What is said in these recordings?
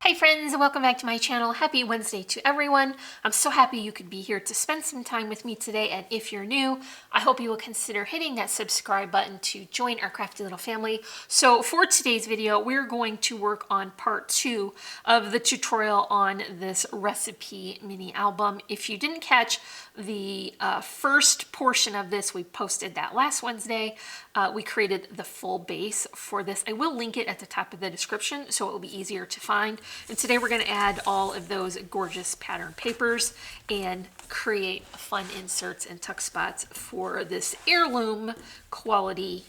Hey friends, welcome back to my channel. Happy Wednesday to everyone. I'm so happy you could be here to spend some time with me today, and if you're new, I hope you will consider hitting that subscribe button to join our crafty little family. So for today's video, we're going to work on part 2 of the tutorial on this recipe mini album. If you didn't catch the first portion of this, we posted that last Wednesday. We created the full base for this. I will link it at the top of the description so it will be easier to find. And today we're going to add all of those gorgeous pattern papers and create fun inserts and tuck spots for this heirloom quality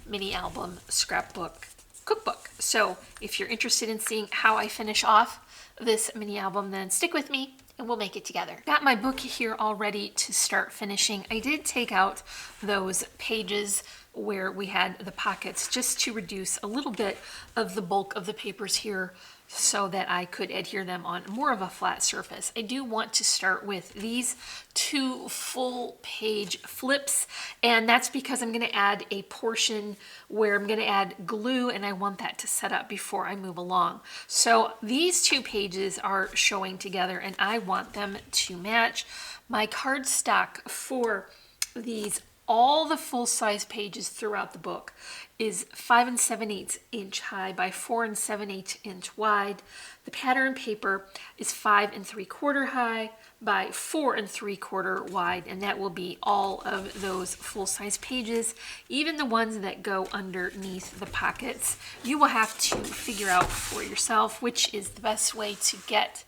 mini album scrapbook cookbook. So if you're interested in seeing how I finish off this mini album, then stick with me and we'll make it together. Got my book here all ready to start finishing. I did take out those pages where we had the pockets just to reduce a little bit of the bulk of the papers here so that I could adhere them on more of a flat surface. I do want to start with these 2 full page flips, and that's because I'm going to add a portion where I'm going to add glue, and I want that to set up before I move along. So these 2 pages are showing together and I want them to match. My cardstock for these, all the full-size pages throughout the book, is 5 7/8 inch high by 4 7/8 inch wide. The pattern paper is 5 3/4 high by 4 3/4 wide, and that will be all of those full-size pages, even the ones that go underneath the pockets. You will have to figure out for yourself which is the best way to get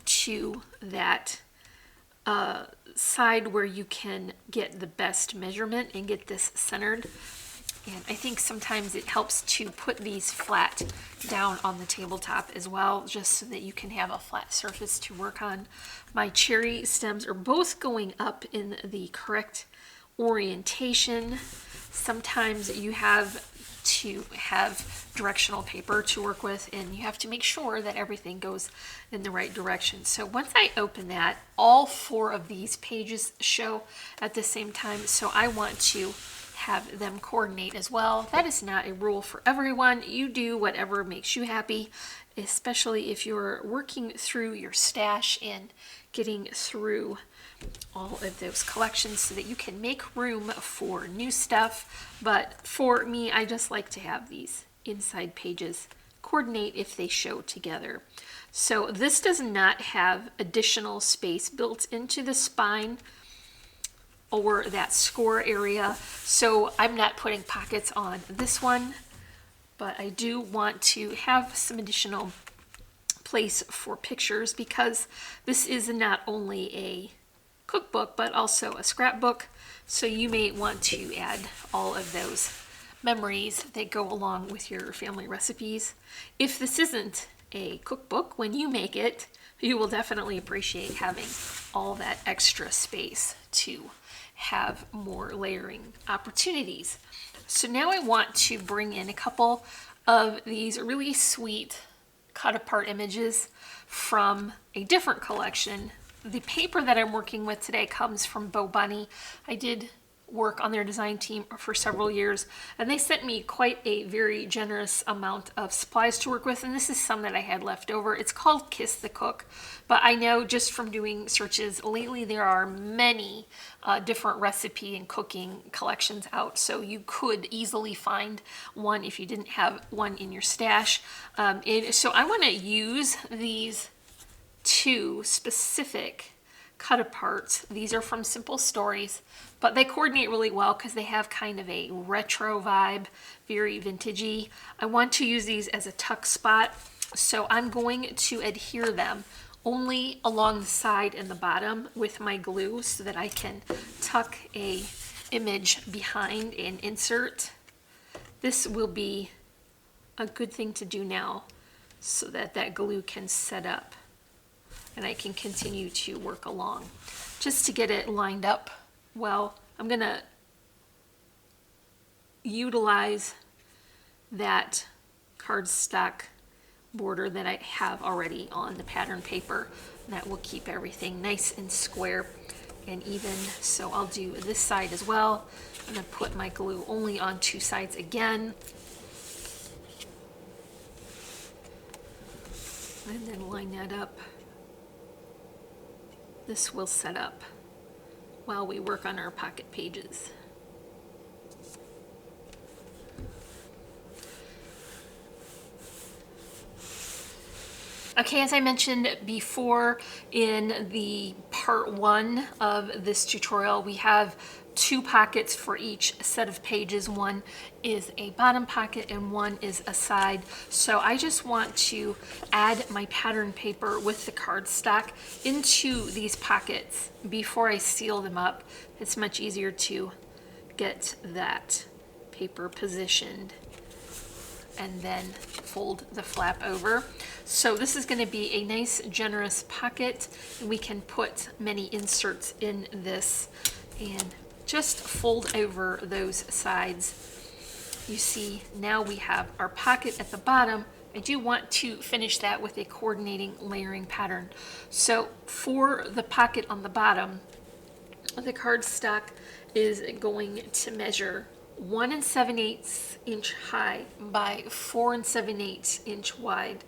to that side where you can get the best measurement and get this centered. And I think sometimes it helps to put these flat down on the tabletop as well, just so that you can have a flat surface to work on. My cherry stems are both going up in the correct orientation. Sometimes you have to have directional paper to work with, and you have to make sure that everything goes in the right direction. So once I open that, all 4 of these pages show at the same time, so I want to have them coordinate as well. That is not a rule for everyone. You do whatever makes you happy, especially if you're working through your stash and getting through all of those collections so that you can make room for new stuff. But for me, I just like to have these inside pages coordinate if they show together. So this does not have additional space built into the spine or that score area, so I'm not putting pockets on this one, but I do want to have some additional place for pictures because this is not only a cookbook but also a scrapbook, so you may want to add all of those memories that go along with your family recipes. If this isn't a cookbook, when you make it, you will definitely appreciate having all that extra space to have more layering opportunities. So now I want to bring in a couple of these really sweet cut apart images from a different collection. The paper that I'm working with today comes from Bo Bunny. I did work on their design team for several years, and they sent me quite a very generous amount of supplies to work with, and this is some that I had left over. It's called Kiss the Cook, but I know just from doing searches lately there are many different recipe and cooking collections out, so you could easily find one if you didn't have one in your stash. So I want to use these 2 specific cut aparts. These are from Simple Stories, but they coordinate really well because they have kind of a retro vibe, very vintagey. I want to use these as a tuck spot, so I'm going to adhere them only along the side and the bottom with my glue so that I can tuck a image behind and insert. This will be a good thing to do now so that that glue can set up and I can continue to work along. Just to get it lined up well, I'm going to utilize that cardstock border that I have already on the pattern paper. That will keep everything nice and square and even. So I'll do this side as well. I'm going to put my glue only on 2 sides again. And then line that up. This will set up while we work on our pocket pages. Okay, as I mentioned before in the part 1 of this tutorial, we have 2 pockets for each set of pages. One is a bottom pocket and one is a side. So I just want to add my pattern paper with the cardstock into these pockets before I seal them up. It's much easier to get that paper positioned and then fold the flap over. So this is going to be a nice generous pocket, and we can put many inserts in this and just fold over those sides. You see, now we have our pocket at the bottom. I do want to finish that with a coordinating layering pattern. So for the pocket on the bottom, the cardstock is going to measure 1 7/8 inch high by 4 7/8 inch wide.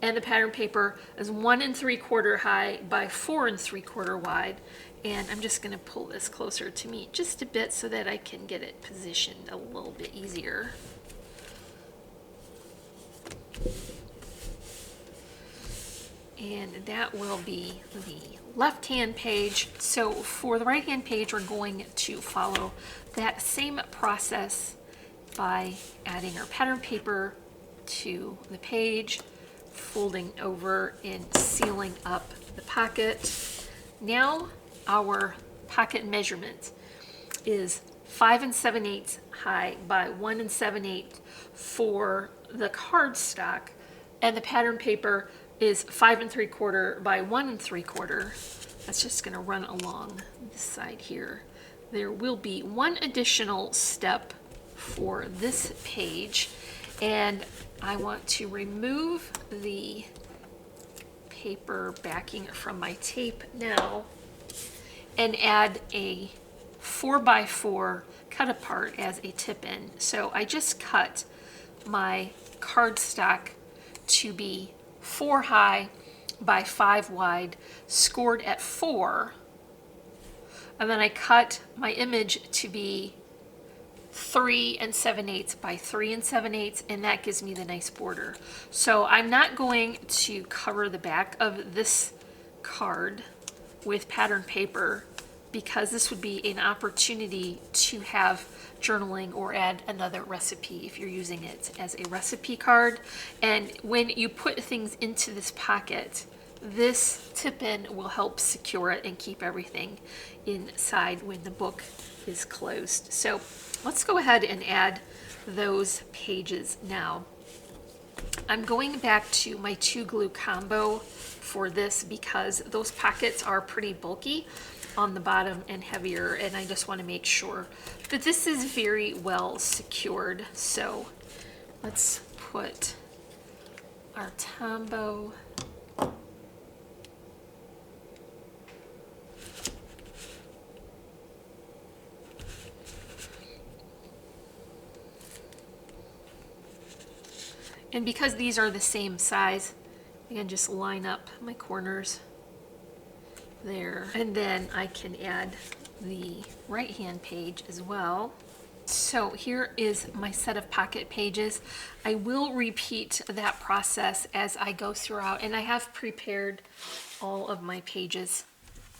And the pattern paper is 1 3/4 high by 4 3/4 wide. And I'm just going to pull this closer to me just a bit so that I can get it positioned a little bit easier. And that will be the left-hand page. So for the right-hand page, we're going to follow that same process by adding our pattern paper to the page, folding over and sealing up the pocket. Now our pocket measurement is 5 7/8 high by 1 7/8 for the cardstock, and the pattern paper is 5 3/4 by 1 3/4. That's just going to run along this side here. There will be one additional step for this page, and I want to remove the paper backing from my tape now and add a 4x4 cut apart as a tip in. So I just cut my cardstock to be 4 high by 5 wide, scored at 4, and then I cut my image to be 3 7/8 by 3 7/8, and that gives me the nice border. So I'm not going to cover the back of this card with pattern paper because this would be an opportunity to have journaling or add another recipe if you're using it as a recipe card. And when you put things into this pocket, this tip-in will help secure it and keep everything inside when the book is closed. So let's go ahead and add those pages now. I'm going back to my 2 glue combo for this because those pockets are pretty bulky on the bottom and heavier, and I just want to make sure that this is very well secured. So let's put our Tombow and because these are the same size, I can just line up my corners there, and then I can add the right hand page as well. So here is my set of pocket pages. I will repeat that process as I go throughout, and I have prepared all of my pages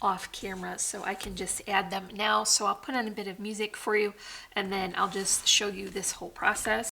off camera so I can just add them now. So I'll put on a bit of music for you, and then I'll just show you this whole process.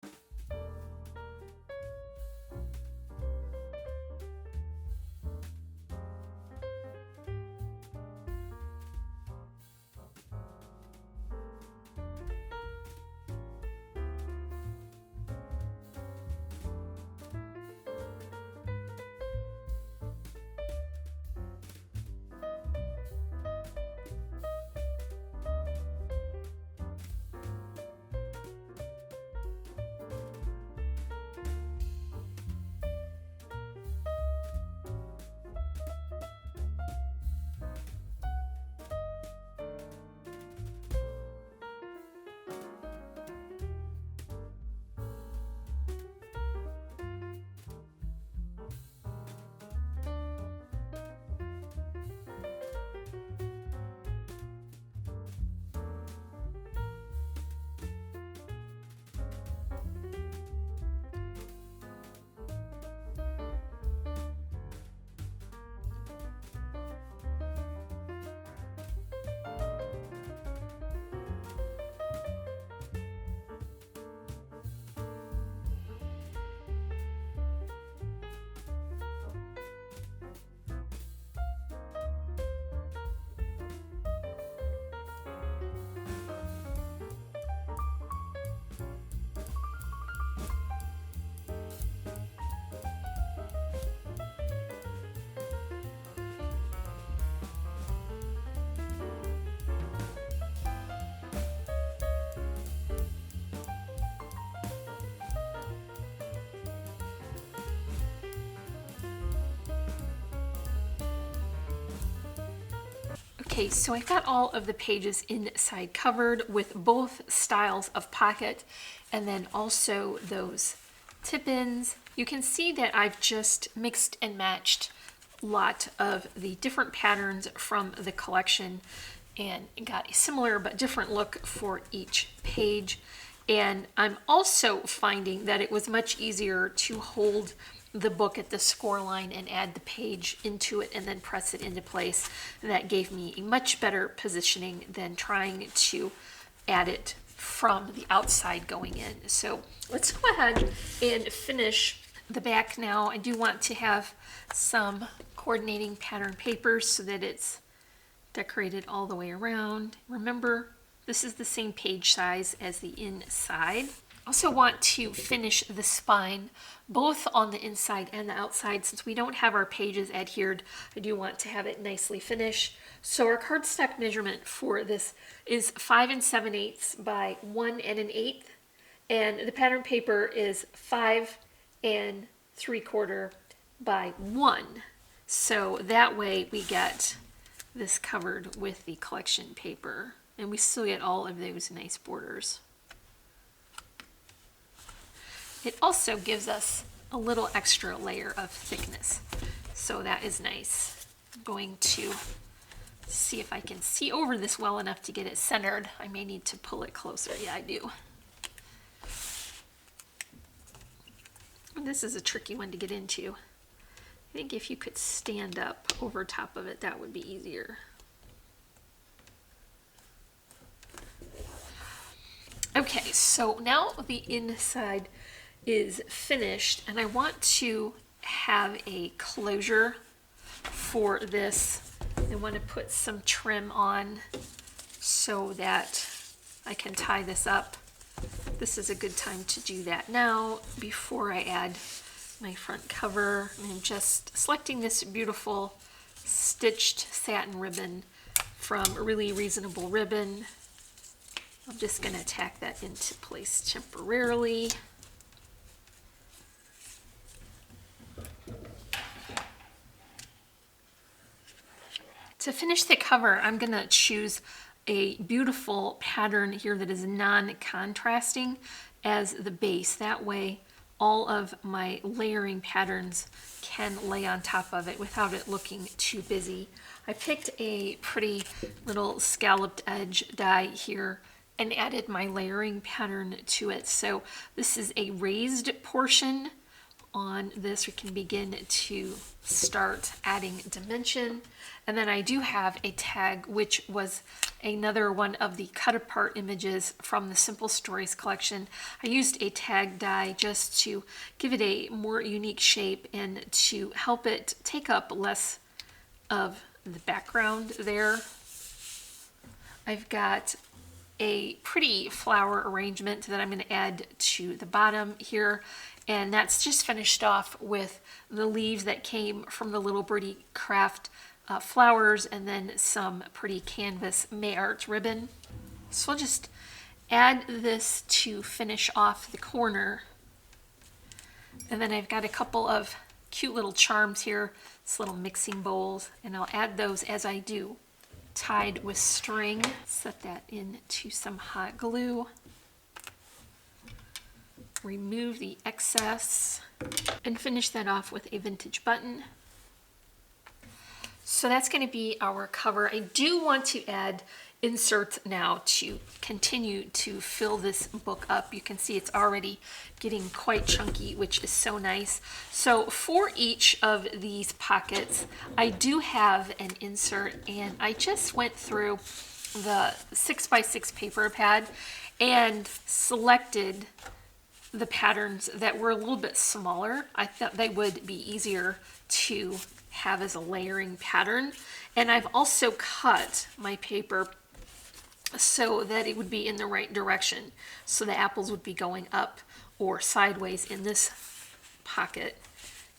Okay, so I've got all of the pages inside covered with both styles of pocket and then also those tip-ins. You can see that I've just mixed and matched a lot of the different patterns from the collection and got a similar but different look for each page. And I'm also finding that it was much easier to hold the book at the score line and add the page into it and then press it into place. And that gave me a much better positioning than trying to add it from the outside going in. So let's go ahead and finish the back now. I do want to have some coordinating pattern papers so that it's decorated all the way around. Remember, this is the same page size as the inside. Also want to finish the spine both on the inside and the outside. Since we don't have our pages adhered, I do want to have it nicely finished. So our cardstock measurement for this is 5 7/8 by 1 1/8, and the pattern paper is 5 3/4 by 1. So that way we get this covered with the collection paper, and we still get all of those nice borders. It also gives us a little extra layer of thickness, so that is nice. I'm going to see if I can see over this well enough to get it centered. I may need to pull it closer. Yeah, I do. This is a tricky one to get into. I think if you could stand up over top of it, that would be easier. Okay, so now the inside is finished, and I want to have a closure for this. I want to put some trim on so that I can tie this up. This is a good time to do that now before I add my front cover. I'm just selecting this beautiful stitched satin ribbon from Really Reasonable Ribbon. I'm just going to tack that into place temporarily. To finish the cover, I'm going to choose a beautiful pattern here that is non-contrasting as the base. That way all of my layering patterns can lay on top of it without it looking too busy. I picked a pretty little scalloped edge die here and added my layering pattern to it. So this is a raised portion. On this, we can begin to start adding dimension. And then I do have a tag, which was another one of the cut apart images from the Simple Stories collection. I used a tag die just to give it a more unique shape and to help it take up less of the background there. I've got a pretty flower arrangement that I'm going to add to the bottom here, and that's just finished off with the leaves that came from the Little Birdie Craft flowers and then some pretty canvas May Art ribbon. So I'll just add this to finish off the corner, and then I've got a couple of cute little charms here, these little mixing bowls, and I'll add those as I do, tied with string. Set that into some hot glue. Remove the excess and finish that off with a vintage button. So that's going to be our cover. I do want to add inserts now to continue to fill this book up. You can see it's already getting quite chunky, which is so nice. So for each of these pockets, I do have an insert, and I just went through the 6x6 paper pad and selected the patterns that were a little bit smaller. I thought they would be easier to have as a layering pattern. And I've also cut my paper so that it would be in the right direction. So the apples would be going up or sideways in this pocket.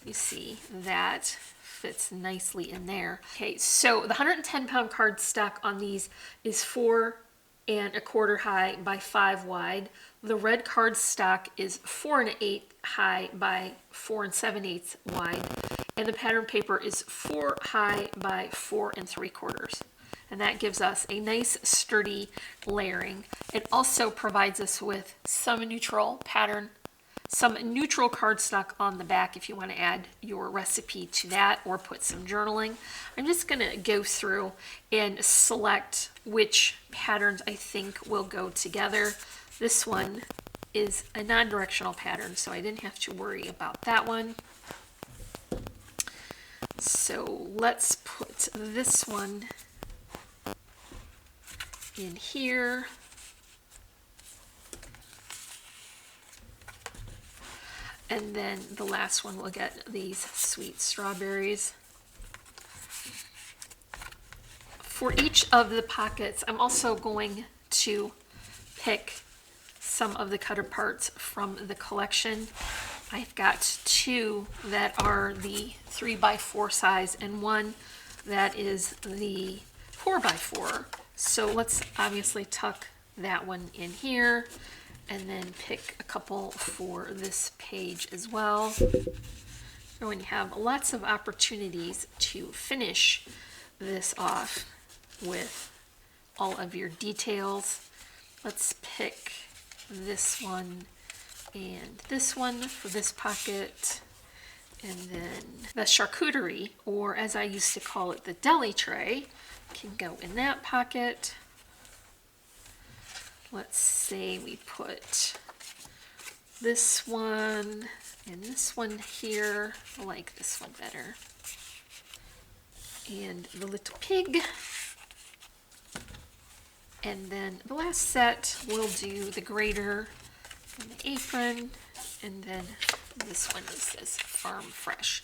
You see that fits nicely in there. Okay, so the 110-pound cardstock on these is 4 1/4 high by 5 wide. The red cardstock is 4 1/8 high by 4 7/8 wide. And the pattern paper is 4 high by 4 3/4. and that gives us a nice sturdy layering. It also provides us with some neutral pattern, some neutral cardstock on the back if you want to add your recipe to that or put some journaling. I'm just going to go through and select which patterns I think will go together. This one is a non-directional pattern, so I didn't have to worry about that one. So let's put this one in here. And then the last one will get these sweet strawberries. For each of the pockets, I'm also going to pick some of the cut apart from the collection. I've got two that are the 3x4 size and one that is the 4x4. So let's obviously tuck that one in here and then pick a couple for this page as well. You're going to have lots of opportunities to finish this off with all of your details. Let's pick this one and this one for this pocket, and then the charcuterie, or as I used to call it, the deli tray, can go in that pocket. Let's say we put this one and this one here. I like this one better. And the little pig. And then the last set, we'll do the grater and the apron. And then this one is this Farm Fresh.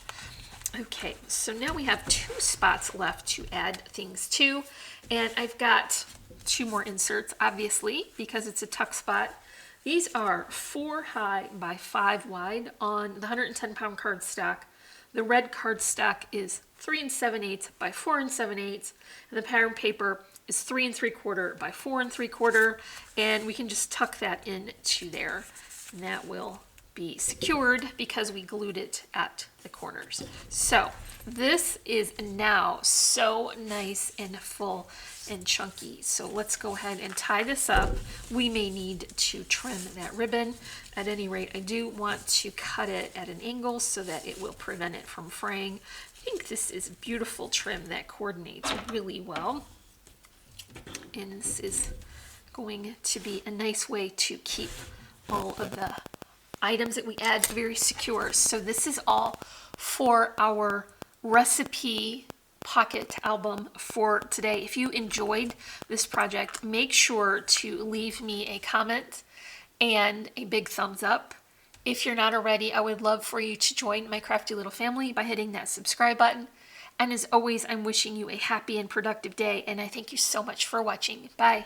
Okay, so now we have 2 spots left to add things to. And I've got 2 more inserts, obviously, because it's a tuck spot. These are 4 high by 5 wide on the 110-pound cardstock. The red cardstock is 3 7/8 by 4 7/8, and the pattern paper is 3 3/4 by 4 3/4, and we can just tuck that into there, and that will be secured because we glued it at the corners. So this is now so nice and full and chunky. So let's go ahead and tie this up. We may need to trim that ribbon. At any rate, I do want to cut it at an angle so that it will prevent it from fraying. I think this is a beautiful trim that coordinates really well. And this is going to be a nice way to keep all of the items that we add very secure. So this is all for our recipe pocket album for today. If you enjoyed this project, make sure to leave me a comment and a big thumbs up. If you're not already, I would love for you to join my crafty little family by hitting that subscribe button. And as always, I'm wishing you a happy and productive day, and I thank you so much for watching. Bye.